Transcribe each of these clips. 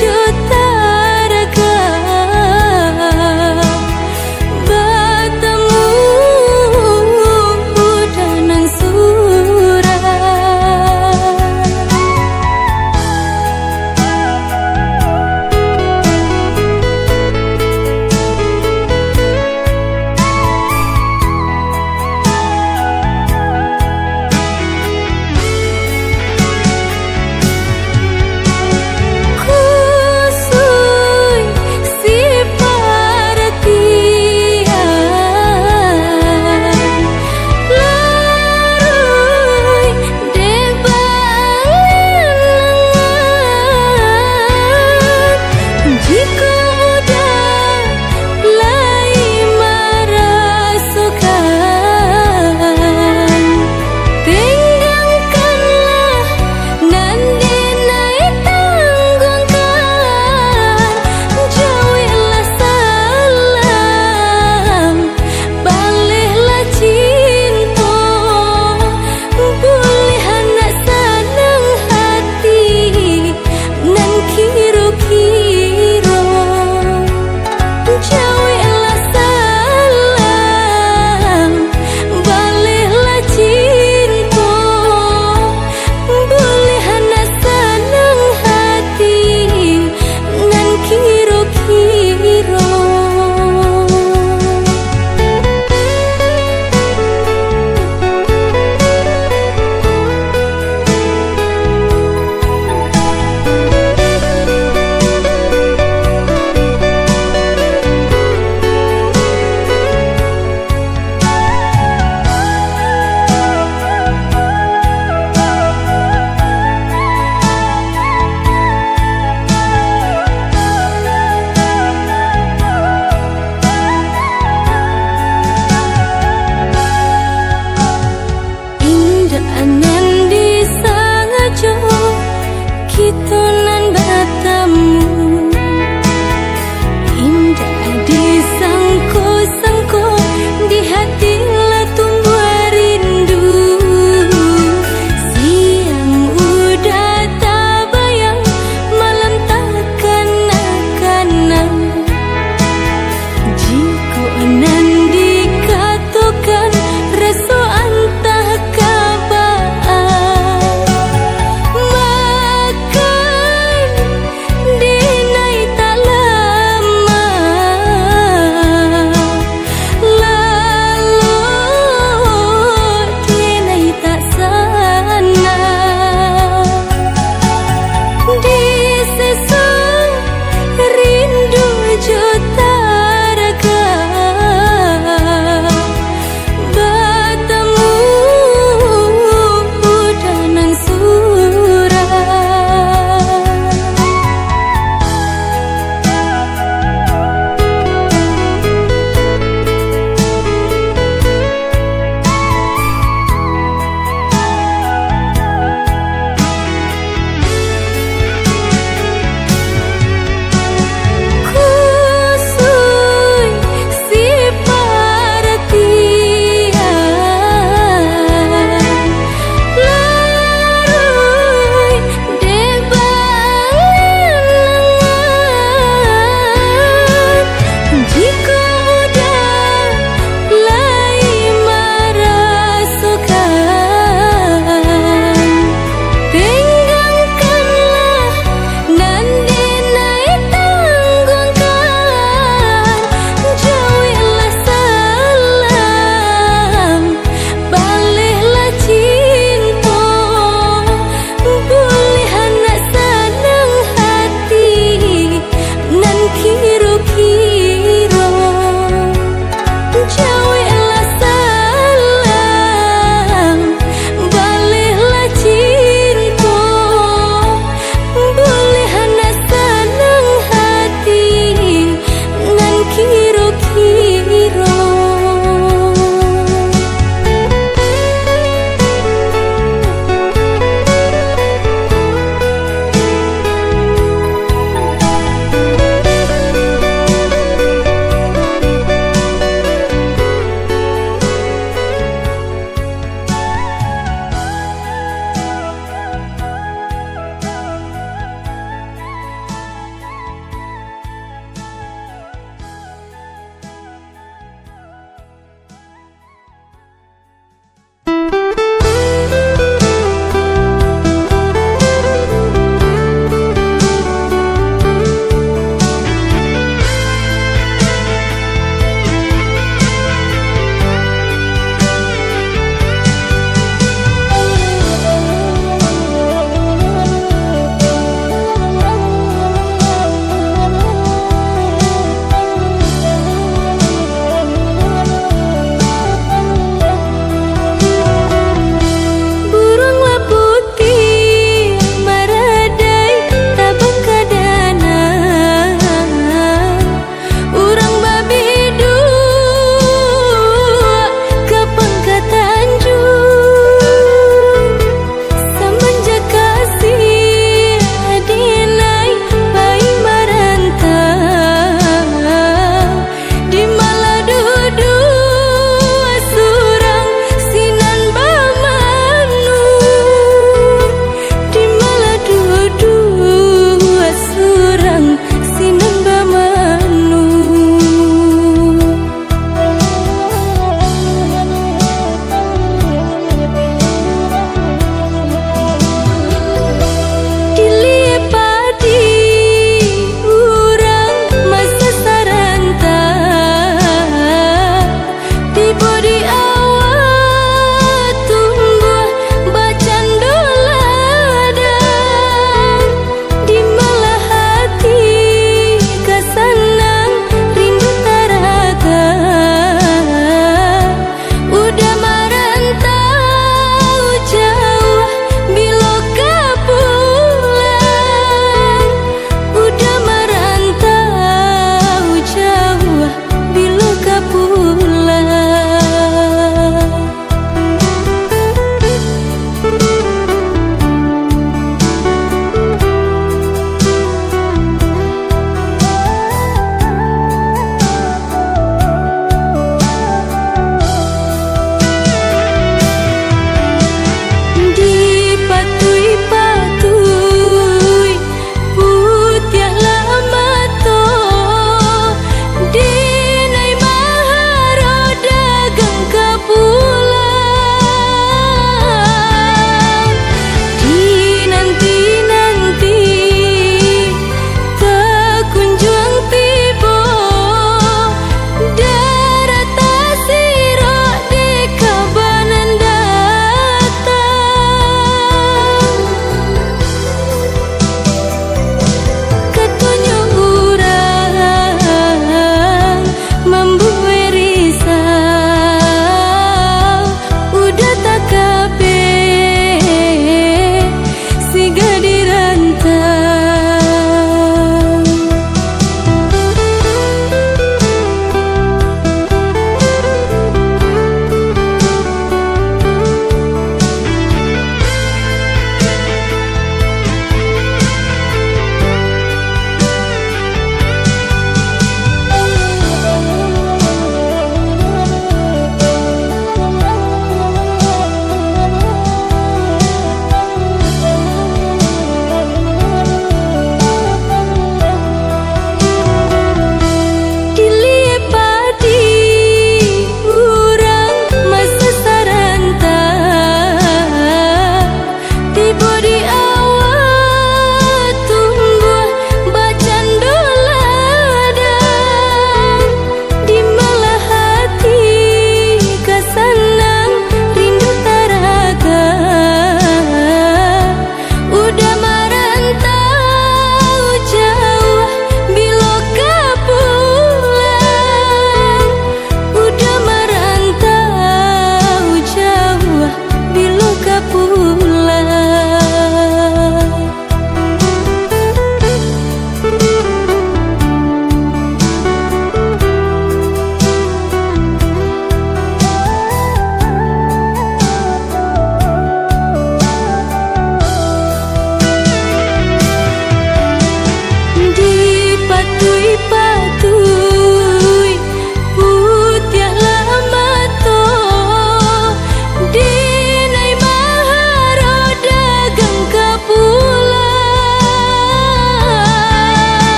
Juta raga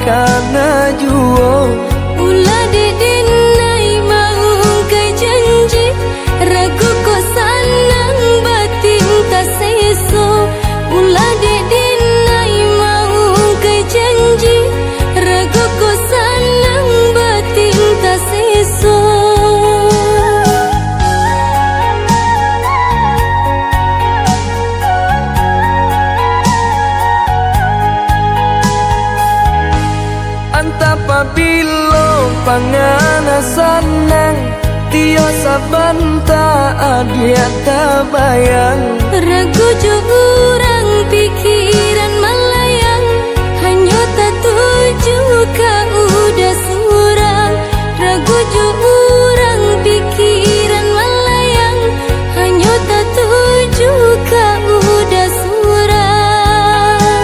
kana juo Ulah deden nai mau kai janji ragu ko sanang batin ta seso Ulah deden nai mau kai janji ragu ko sanang batin ta seso Apabila pangana sanang Tio sabanta adia tabayang Ragu jo urang pikiran malayang Hanya tak tuju ka udah surang Ragu jo urang pikiran malayang Hanya tak tuju ka udah surang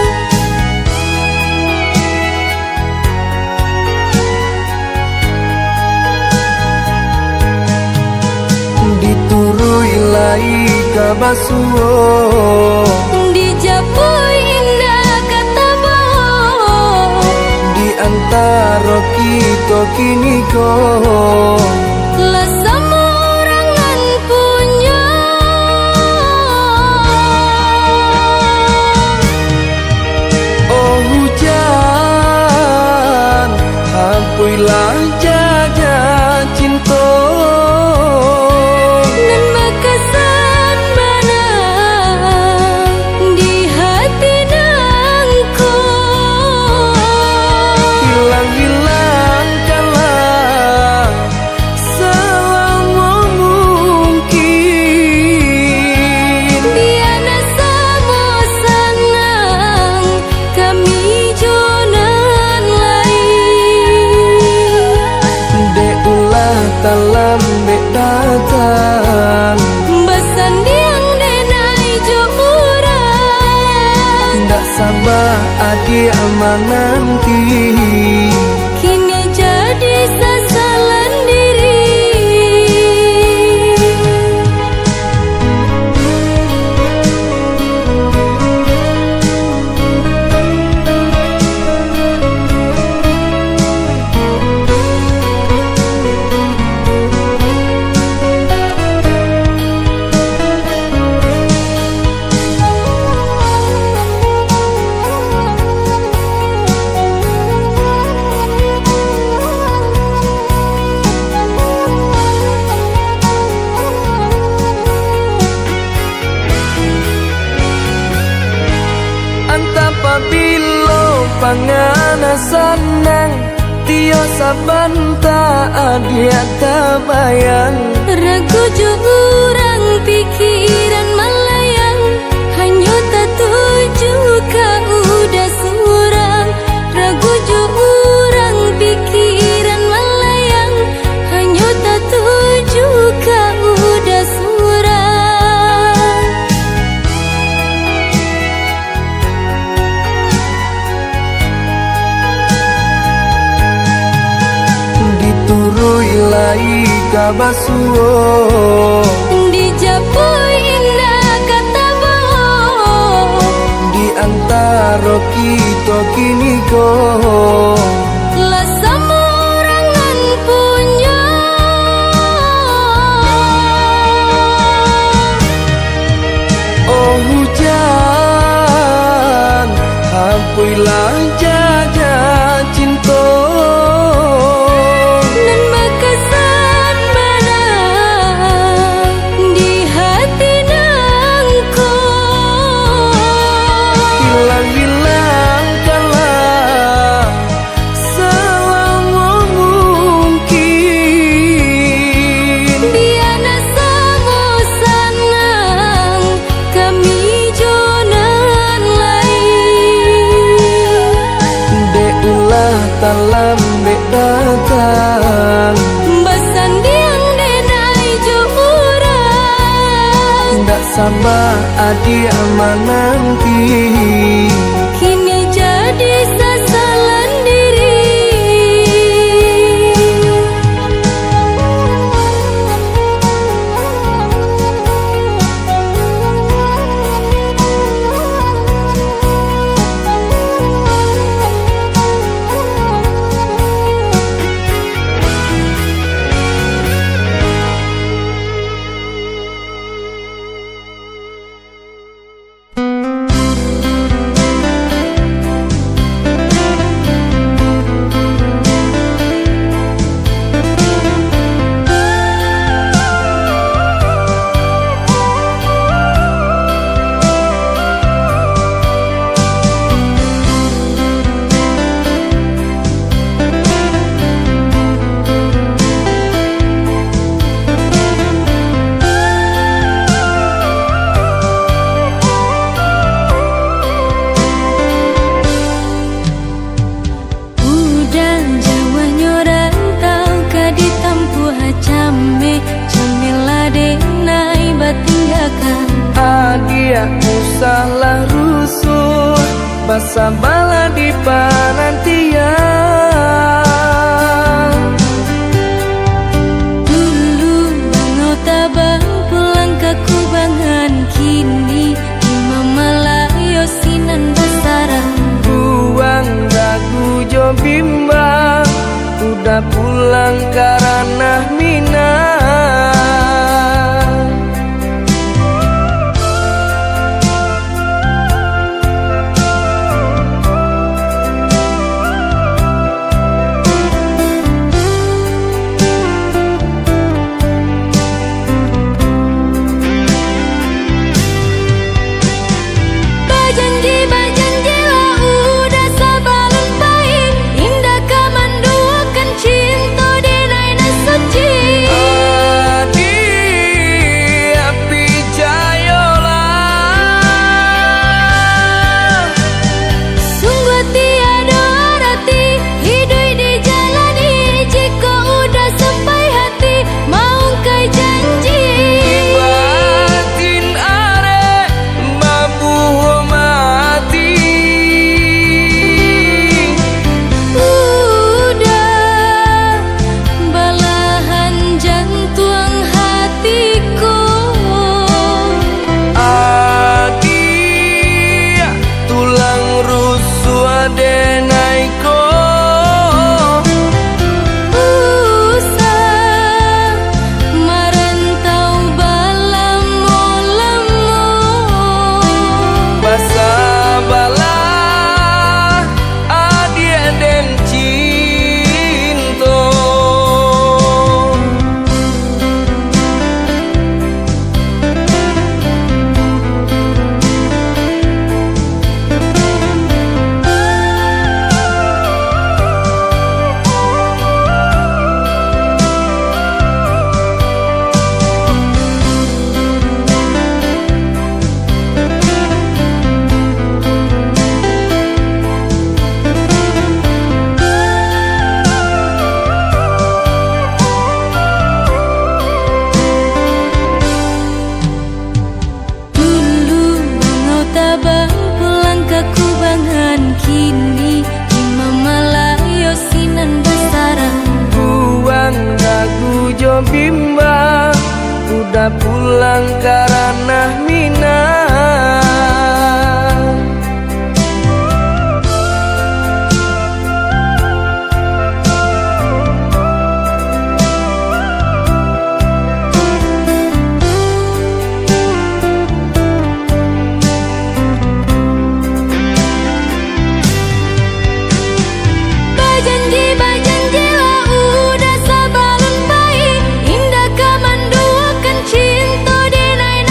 Diturui lai kabasuo Dijapui indah kata bohong Di antara kita kini kau Lah sama orangan punya Oh hujan Hampuilah jaga cinta Nan makasan mana di hati nangku Hilang-hilangkanlah selama mungkin Diana sama sanang kami jonan lain Deulah talam bek datang Besan diang denai jo urang Ndak sabar adik nanti Kini jadi sasalan diri Apabila pangana sanang Tio sabanta adia tabayang Ragu jo urang pikiran malayang Hanya tak tuju ka udah surang Ragu jo urang pikiran malayang Hanya tak tuju ka udah surang Diturui lai kabasuo Dijapui indah kata bohong Di antara kita kini kau Lah sama orangan punya Oh hujan Hampuilah jaga cinta Nan makasan mana di hati nangku Hilang-hilangkanlah selama mungkin Diana sama sanang kami jonan lain Deulah talam bek datang Besan diang denai jo urang Ndak sabar adik nanti Kini jadi sasalan diri adia usahlah rusuh, basa bala di panantian. Dulu bangau tabang pulang ke kubangan, kini lima malayo sinan basarang. Buang dagu jo bimbang, udah pulang karena minang. Bajanji lah udah sabalun baik, indah kamanduakan cinta di naina suci. Adi api jayolah, Sungguh tiada arti hidup dijalani, jika udah sampai hati mau kai janji. batin are mabuh mati. Udah belahan jantung hatiku. Adi tulang rusuk adenaiko. Usah merantau balamo-lamo. Basa bala adia den cinto. Dulu bangau tabang pulang ke kubangan, kini lima malayo sinan basarang. Buang dagu jo bimbang, udah pulang karena minang. Bajanji lah udah sabalun baik, indah kamanduakan cinta di naina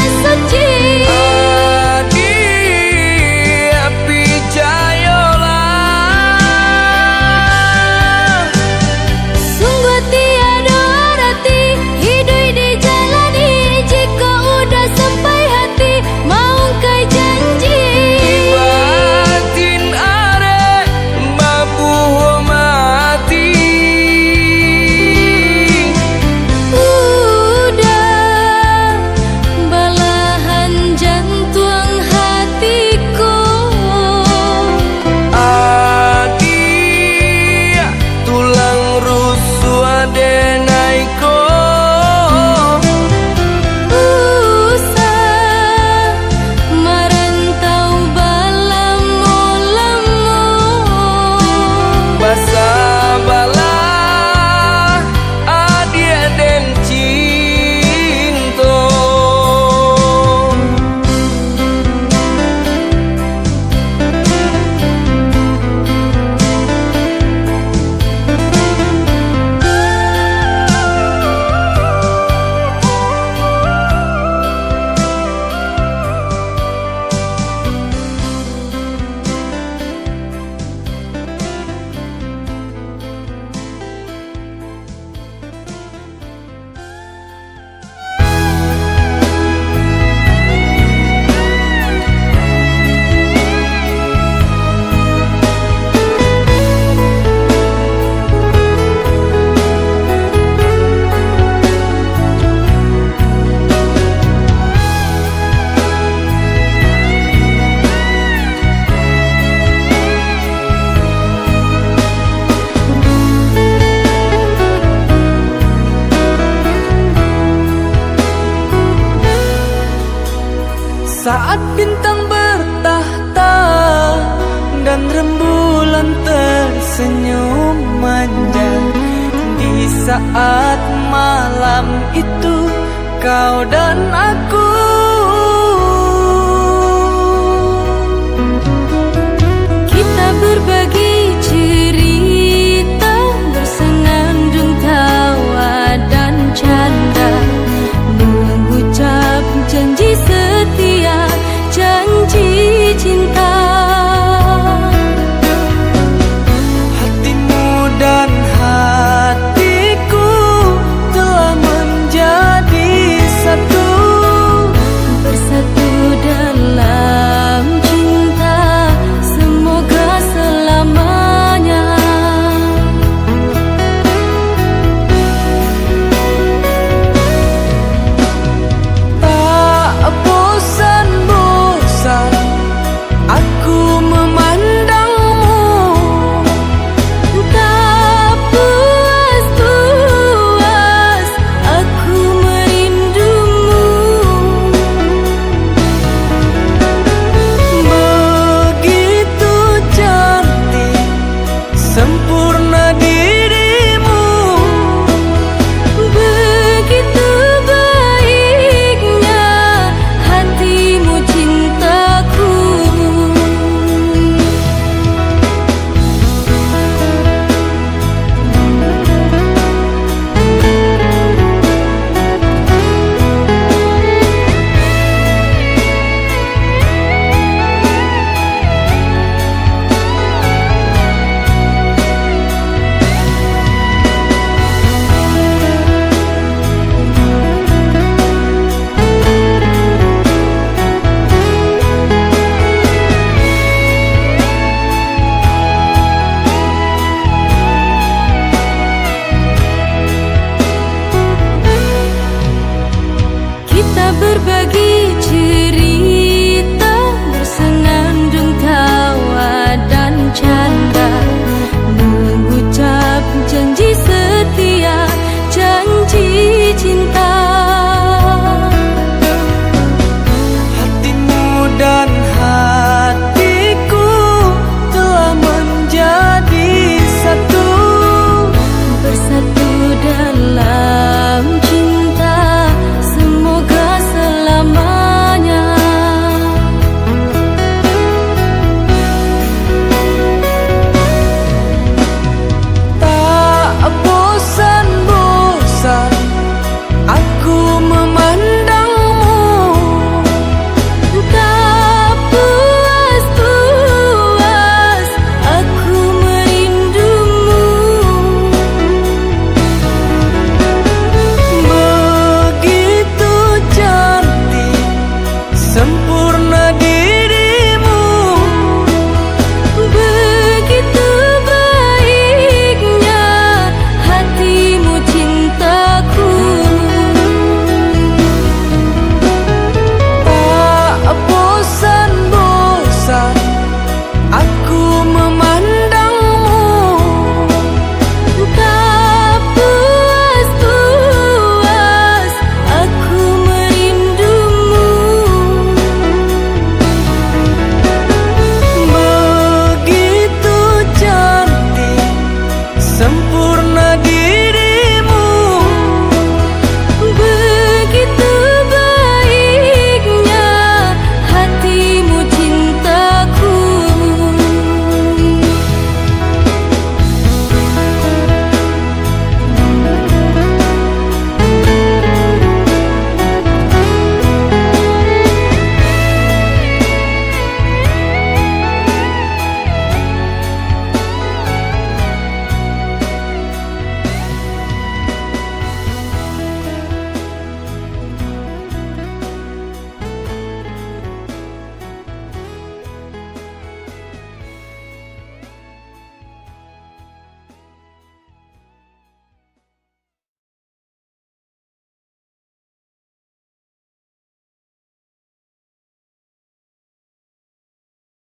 saat bintang bertahta dan rembulan tersenyum manja. Di saat malam itu kau dan aku kita berbagi